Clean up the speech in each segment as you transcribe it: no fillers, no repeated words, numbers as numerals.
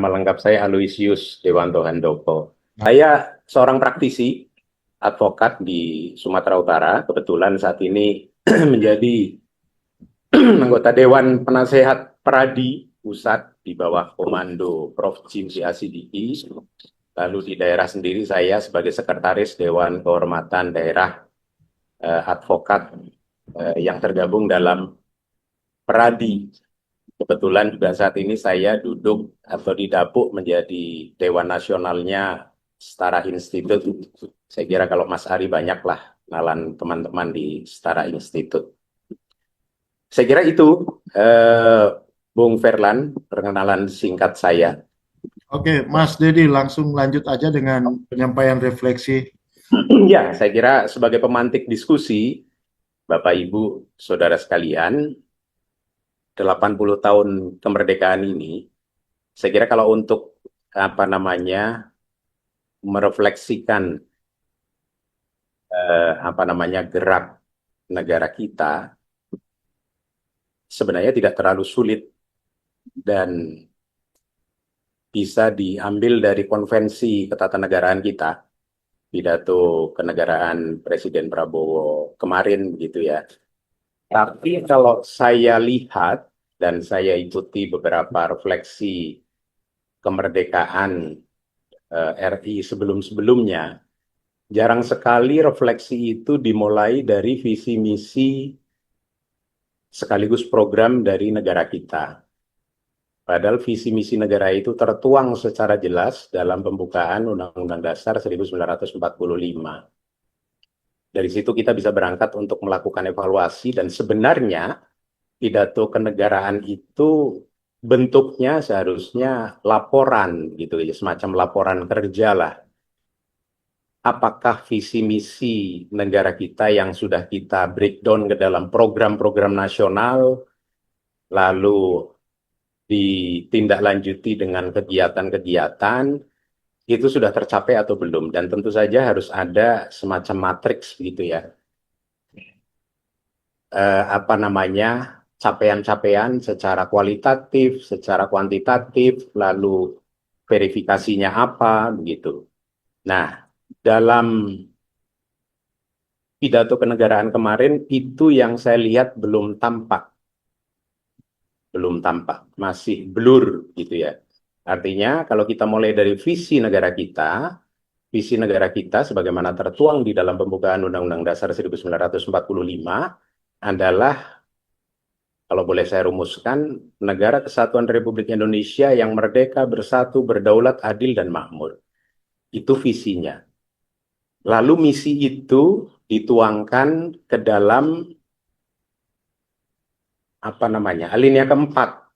Nama lengkap saya Aloysius Dewanto Handoko. Saya seorang praktisi, advokat di Sumatera Utara. Kebetulan saat ini menjadi anggota Dewan Penasehat Peradi Pusat di bawah komando Prof. Jimsi Asidiki. Lalu di daerah sendiri saya sebagai Sekretaris Dewan Kehormatan Daerah Advokat yang tergabung dalam Peradi. Kebetulan juga saat ini saya duduk atau didapuk menjadi Dewan Nasionalnya Setara Institute. Saya kira kalau Mas Ari banyaklah kenalan teman-teman di Setara Institute. Saya kira itu, Bung Verlan, perkenalan singkat saya. Oke, Mas Dedi, langsung lanjut aja dengan penyampaian refleksi. Ya, saya kira sebagai pemantik diskusi, Bapak Ibu, Saudara sekalian, 80 tahun kemerdekaan ini, saya kira kalau untuk merefleksikan gerak negara kita sebenarnya tidak terlalu sulit dan bisa diambil dari konvensi ketatanegaraan kita, pidato kenegaraan Presiden Prabowo kemarin begitu ya. Tapi kalau saya lihat dan saya ikuti beberapa refleksi kemerdekaan RI sebelum-sebelumnya, jarang sekali refleksi itu dimulai dari visi misi sekaligus program dari negara kita. Padahal visi misi negara itu tertuang secara jelas dalam pembukaan Undang-Undang Dasar 1945. Dari situ kita bisa berangkat untuk melakukan evaluasi dan sebenarnya pidato kenegaraan itu bentuknya seharusnya laporan gitu ya, semacam laporan kerja lah. Apakah visi misi negara kita yang sudah kita breakdown ke dalam program-program nasional lalu ditindaklanjuti dengan kegiatan-kegiatan itu sudah tercapai atau belum, dan tentu saja harus ada semacam matriks gitu ya, capaian-capaian secara kualitatif, secara kuantitatif, lalu verifikasinya apa begitu. Nah, dalam pidato kenegaraan kemarin itu yang saya lihat belum tampak, masih blur gitu ya. Artinya kalau kita mulai dari visi negara kita sebagaimana tertuang di dalam pembukaan Undang-Undang Dasar 1945 adalah, kalau boleh saya rumuskan, negara kesatuan Republik Indonesia yang merdeka, bersatu, berdaulat, adil, dan makmur. Itu visinya. Lalu misi itu dituangkan ke dalam alinea keempat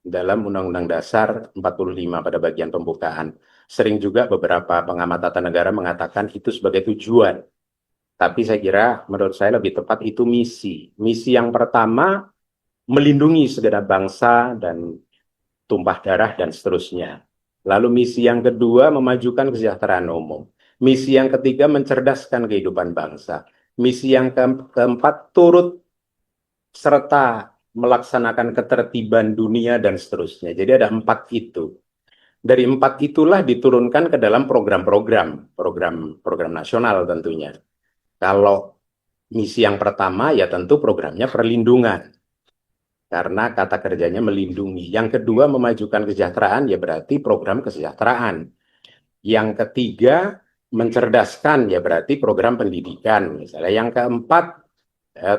dalam Undang-Undang Dasar 45 pada bagian pembukaan. Sering juga beberapa pengamat tata negara mengatakan itu sebagai tujuan. Tapi saya kira menurut saya lebih tepat itu misi. Misi yang pertama melindungi segenap bangsa dan tumpah darah dan seterusnya. Lalu misi yang kedua memajukan kesejahteraan umum. Misi yang ketiga mencerdaskan kehidupan bangsa. Misi yang keempat turut serta melaksanakan ketertiban dunia dan seterusnya. Jadi ada 4 itu. Dari 4 itulah diturunkan ke dalam program nasional tentunya. Kalau misi yang pertama ya tentu programnya perlindungan, karena kata kerjanya melindungi. Yang kedua memajukan kesejahteraan, ya berarti program kesejahteraan. Yang ketiga mencerdaskan, ya berarti program pendidikan. Misalnya yang keempat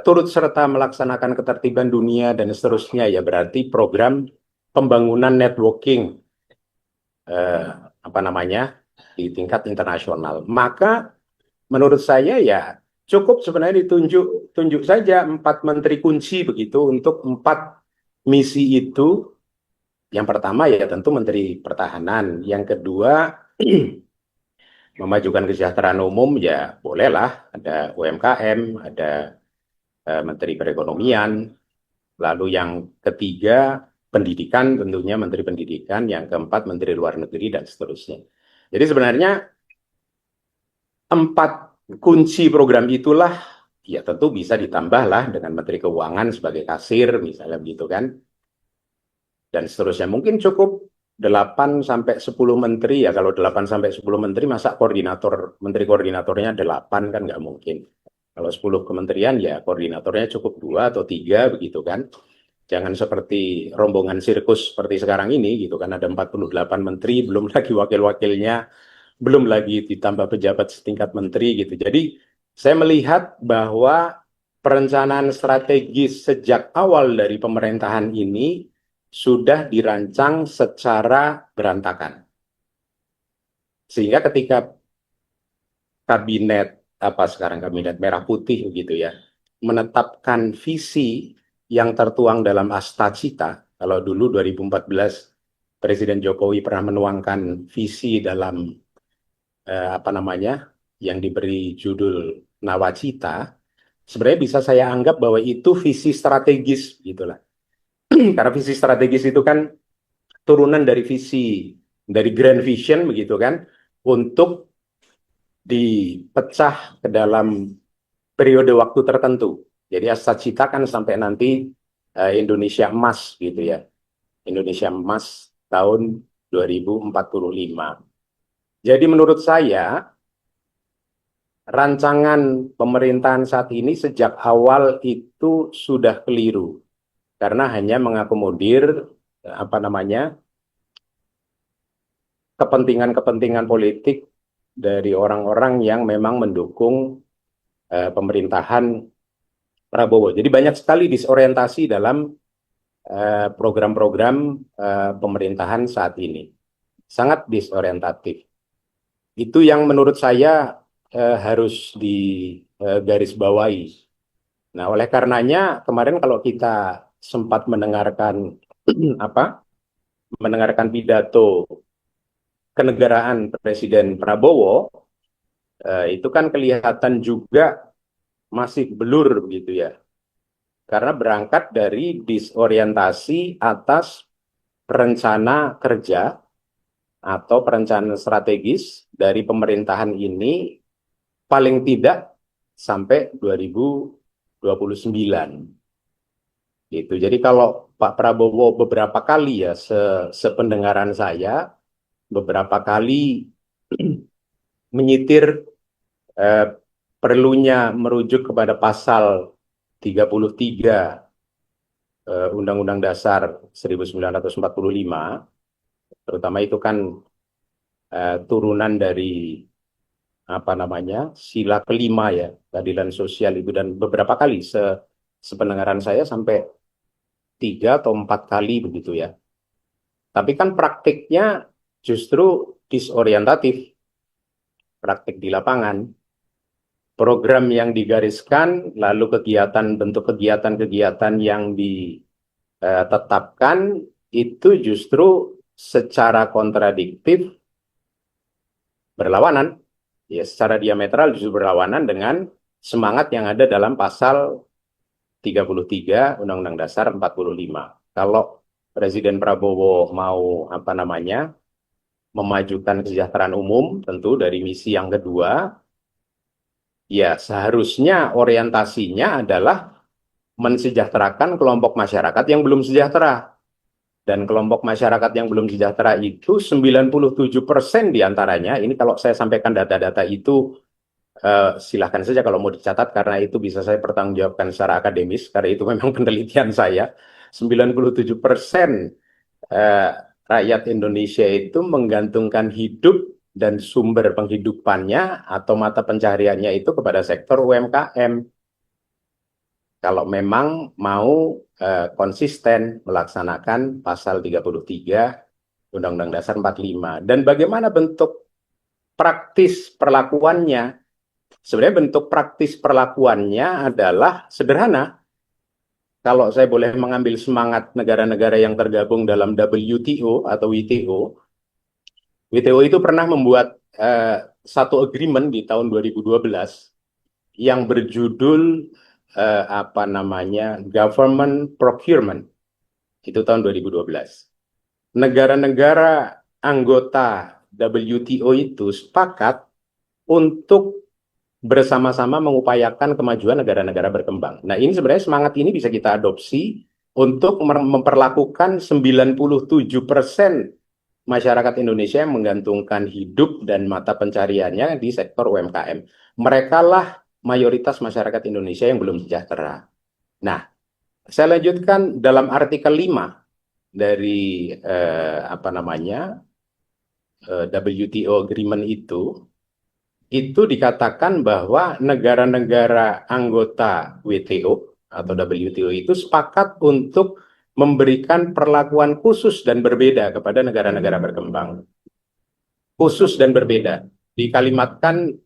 turut serta melaksanakan ketertiban dunia dan seterusnya, ya berarti program pembangunan networking di tingkat internasional. Maka menurut saya ya cukup sebenarnya tunjuk saja 4 menteri kunci begitu untuk 4 misi itu. Yang pertama ya tentu Menteri Pertahanan, yang kedua memajukan kesejahteraan umum, ya bolehlah ada UMKM, ada Menteri Perekonomian, lalu yang ketiga pendidikan, tentunya Menteri Pendidikan, yang keempat Menteri Luar Negeri dan seterusnya. Jadi sebenarnya 4 kunci program itulah ya tentu bisa ditambahlah dengan Menteri Keuangan sebagai kasir misalnya begitu kan, dan seterusnya. Mungkin cukup 8 sampai 10 menteri ya, kalau 8 sampai 10 menteri masa menteri koordinatornya 8 kan nggak mungkin. Kalau 10 kementerian ya koordinatornya cukup 2 atau 3 begitu kan. Jangan seperti rombongan sirkus seperti sekarang ini gitu kan, ada 48 menteri, belum lagi wakil-wakilnya, belum lagi ditambah pejabat setingkat menteri gitu. Jadi saya melihat bahwa perencanaan strategis sejak awal dari pemerintahan ini sudah dirancang secara berantakan. Sehingga ketika kabinet merah putih begitu ya, menetapkan visi yang tertuang dalam Astacita. Kalau dulu 2014 Presiden Jokowi pernah menuangkan visi dalam yang diberi judul Nawacita, sebenarnya bisa saya anggap bahwa itu visi strategis gitulah. Karena visi strategis itu kan turunan dari dari Grand Vision begitu kan, untuk dipecah ke dalam periode waktu tertentu. Jadi Astacita kan sampai nanti Indonesia Emas gitu ya. Indonesia Emas tahun 2045. Jadi menurut saya rancangan pemerintahan saat ini sejak awal itu sudah keliru karena hanya mengakomodir kepentingan-kepentingan politik dari orang-orang yang memang mendukung pemerintahan Prabowo. Jadi banyak sekali disorientasi dalam program-program pemerintahan saat ini. Sangat disorientatif. Itu yang menurut saya harus digarisbawahi. Nah, oleh karenanya kemarin kalau kita sempat mendengarkan mendengarkan pidato kenegaraan Presiden Prabowo, itu kan kelihatan juga masih blur begitu ya. Karena berangkat dari disorientasi atas rencana kerja atau perencanaan strategis dari pemerintahan ini paling tidak sampai 2029. Gitu. Jadi kalau Pak Prabowo beberapa kali ya sependengaran saya beberapa kali menyitir perlunya merujuk kepada pasal 33 Undang-Undang Dasar 1945, terutama itu kan turunan dari sila kelima ya, keadilan sosial itu, dan beberapa kali sependengaran saya sampai 3 atau 4 kali begitu ya. Tapi kan praktiknya justru disorientatif, praktik di lapangan. Program yang digariskan, lalu bentuk kegiatan-kegiatan yang ditetapkan itu justru secara kontradiktif berlawanan, ya secara diametral justru berlawanan dengan semangat yang ada dalam pasal 33 Undang-Undang Dasar 45. Kalau Presiden Prabowo mau memajukan kesejahteraan umum, tentu dari misi yang kedua, ya seharusnya orientasinya adalah mensejahterakan kelompok masyarakat yang belum sejahtera. Dan kelompok masyarakat yang belum sejahtera itu 97% diantaranya, ini kalau saya sampaikan data-data itu, silahkan saja kalau mau dicatat, karena itu bisa saya pertanggungjawabkan secara akademis, karena itu memang penelitian saya. 97% rakyat Indonesia itu menggantungkan hidup dan sumber penghidupannya atau mata pencahariannya itu kepada sektor UMKM. Kalau memang mau konsisten melaksanakan pasal 33 Undang-Undang Dasar 45. Dan bagaimana bentuk praktis perlakuannya? Sebenarnya bentuk praktis perlakuannya adalah sederhana. Kalau saya boleh mengambil semangat negara-negara yang tergabung dalam WTO atau WTO, WTO itu pernah membuat satu agreement di tahun 2012 yang berjudul Government Procurement. Itu tahun 2012. Negara-negara anggota WTO itu sepakat untuk bersama-sama mengupayakan kemajuan negara-negara berkembang. Nah, ini sebenarnya semangat ini bisa kita adopsi untuk memperlakukan 97% masyarakat Indonesia yang menggantungkan hidup dan mata pencariannya di sektor UMKM. Mereka lah mayoritas masyarakat Indonesia yang belum sejahtera. Nah, saya lanjutkan dalam artikel 5 dari WTO agreement itu dikatakan bahwa negara-negara anggota WTO atau WTO itu sepakat untuk memberikan perlakuan khusus dan berbeda kepada negara-negara berkembang. Khusus dan berbeda. Dikalimatkan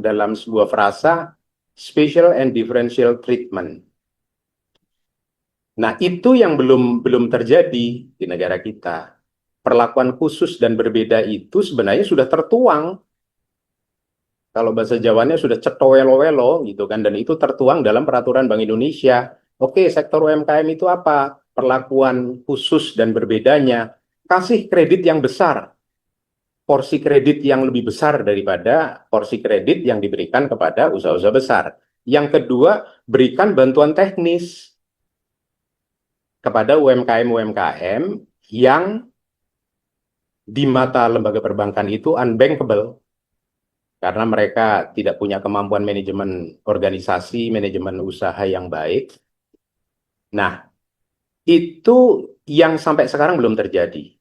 dalam sebuah frasa special and differential treatment. Nah, itu yang belum terjadi di negara kita. Perlakuan khusus dan berbeda itu sebenarnya sudah tertuang, kalau bahasa Jawanya sudah cetowelo-welo gitu kan, dan itu tertuang dalam peraturan Bank Indonesia. Oke, sektor UMKM itu apa? Perlakuan khusus dan berbedanya. Kasih kredit yang besar, porsi kredit yang lebih besar daripada porsi kredit yang diberikan kepada usaha-usaha besar. Yang kedua, berikan bantuan teknis kepada UMKM-UMKM yang di mata lembaga perbankan itu unbankable, karena mereka tidak punya kemampuan manajemen organisasi, manajemen usaha yang baik. Nah, itu yang sampai sekarang belum terjadi.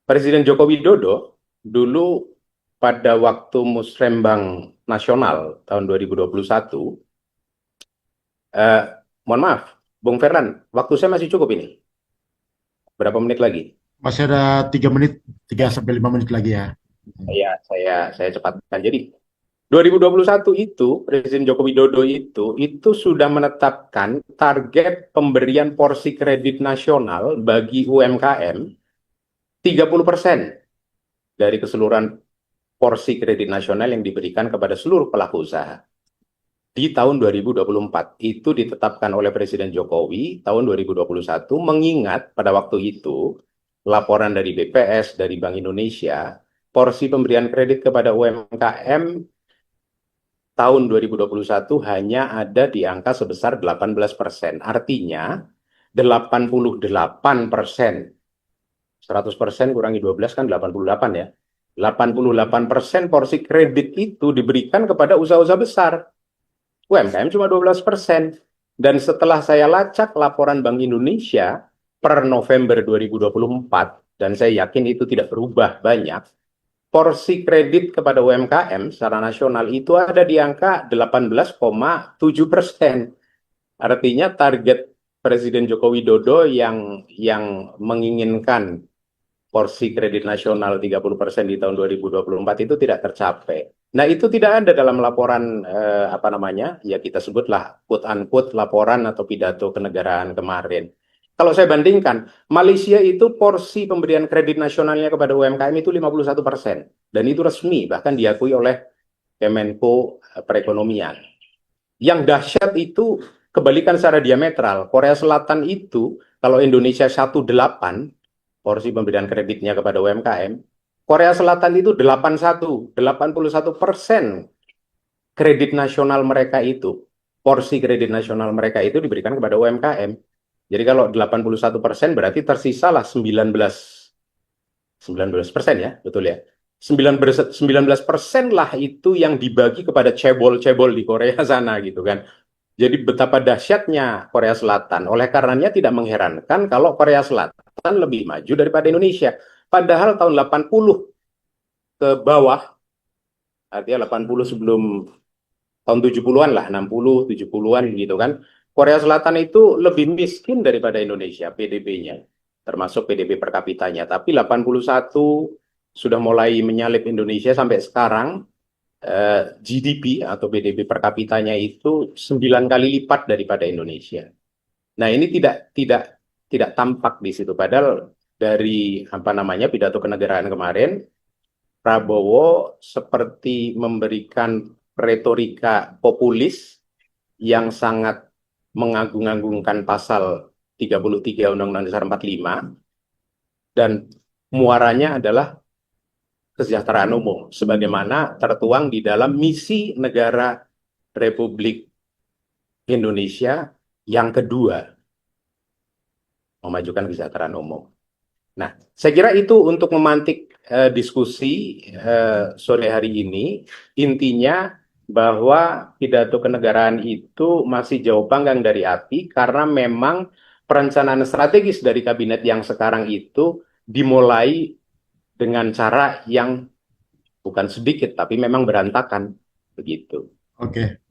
Presiden Joko Widodo dulu pada waktu Musrembang Nasional tahun 2021, mohon maaf, Bung Ferlan, waktu saya masih cukup ini. Berapa menit lagi? Masih ada 3 menit, 3 sampai 5 menit lagi ya. Ya, saya cepatkan. Jadi 2021 itu Presiden Joko Widodo itu sudah menetapkan target pemberian porsi kredit nasional bagi UMKM 30% dari keseluruhan porsi kredit nasional yang diberikan kepada seluruh pelaku usaha. Di tahun 2024 itu ditetapkan oleh Presiden Jokowi tahun 2021, mengingat pada waktu itu laporan dari BPS, dari Bank Indonesia, porsi pemberian kredit kepada UMKM tahun 2021 hanya ada di angka sebesar 18%. Artinya 88%. 100% kurangi 12 kan 88 ya. 88% porsi kredit itu diberikan kepada usaha-usaha besar. UMKM cuma 12%. Dan setelah saya lacak laporan Bank Indonesia per November 2024, dan saya yakin itu tidak berubah banyak, porsi kredit kepada UMKM secara nasional itu ada di angka 18,7%. Artinya target Presiden Joko Widodo yang menginginkan porsi kredit nasional 30% di tahun 2024 itu tidak tercapai. Nah, itu tidak ada dalam laporan ya kita sebutlah quote unquote laporan atau pidato kenegaraan kemarin. Kalau saya bandingkan, Malaysia itu porsi pemberian kredit nasionalnya kepada UMKM itu 51%. Dan itu resmi, bahkan diakui oleh Kemenko Perekonomian. Yang dahsyat itu kebalikan secara diametral. Korea Selatan itu, kalau Indonesia 18, porsi pemberian kreditnya kepada UMKM, Korea Selatan itu 81% kredit nasional mereka itu, porsi kredit nasional mereka itu diberikan kepada UMKM. Jadi kalau 81% berarti tersisalah 19% ya, betul ya. 19% lah itu yang dibagi kepada cebol-cebol di Korea sana gitu kan. Jadi betapa dahsyatnya Korea Selatan. Oleh karenanya tidak mengherankan kalau Korea Selatan lebih maju daripada Indonesia. Padahal tahun 80 ke bawah, artinya 80 sebelum tahun 70-an lah, 60, 70-an gitu kan. Korea Selatan itu lebih miskin daripada Indonesia PDB-nya, termasuk PDB per kapitanya. Tapi 81 sudah mulai menyalip Indonesia sampai sekarang. GDP atau PDB per kapitanya itu 9 kali lipat daripada Indonesia. Nah, ini tidak tampak di situ. Padahal dari pidato kenegaraan kemarin, Prabowo seperti memberikan retorika populis yang sangat mengagung-agungkan pasal 33 Undang-Undang Dasar 45, dan muaranya adalah kesejahteraan umum sebagaimana tertuang di dalam misi negara Republik Indonesia yang kedua, memajukan kesejahteraan umum. Nah, saya kira itu untuk memantik diskusi sore hari ini. Intinya bahwa pidato kenegaraan itu masih jauh panggang dari api karena memang perencanaan strategis dari kabinet yang sekarang itu dimulai dengan cara yang bukan sedikit tapi memang berantakan begitu. Oke.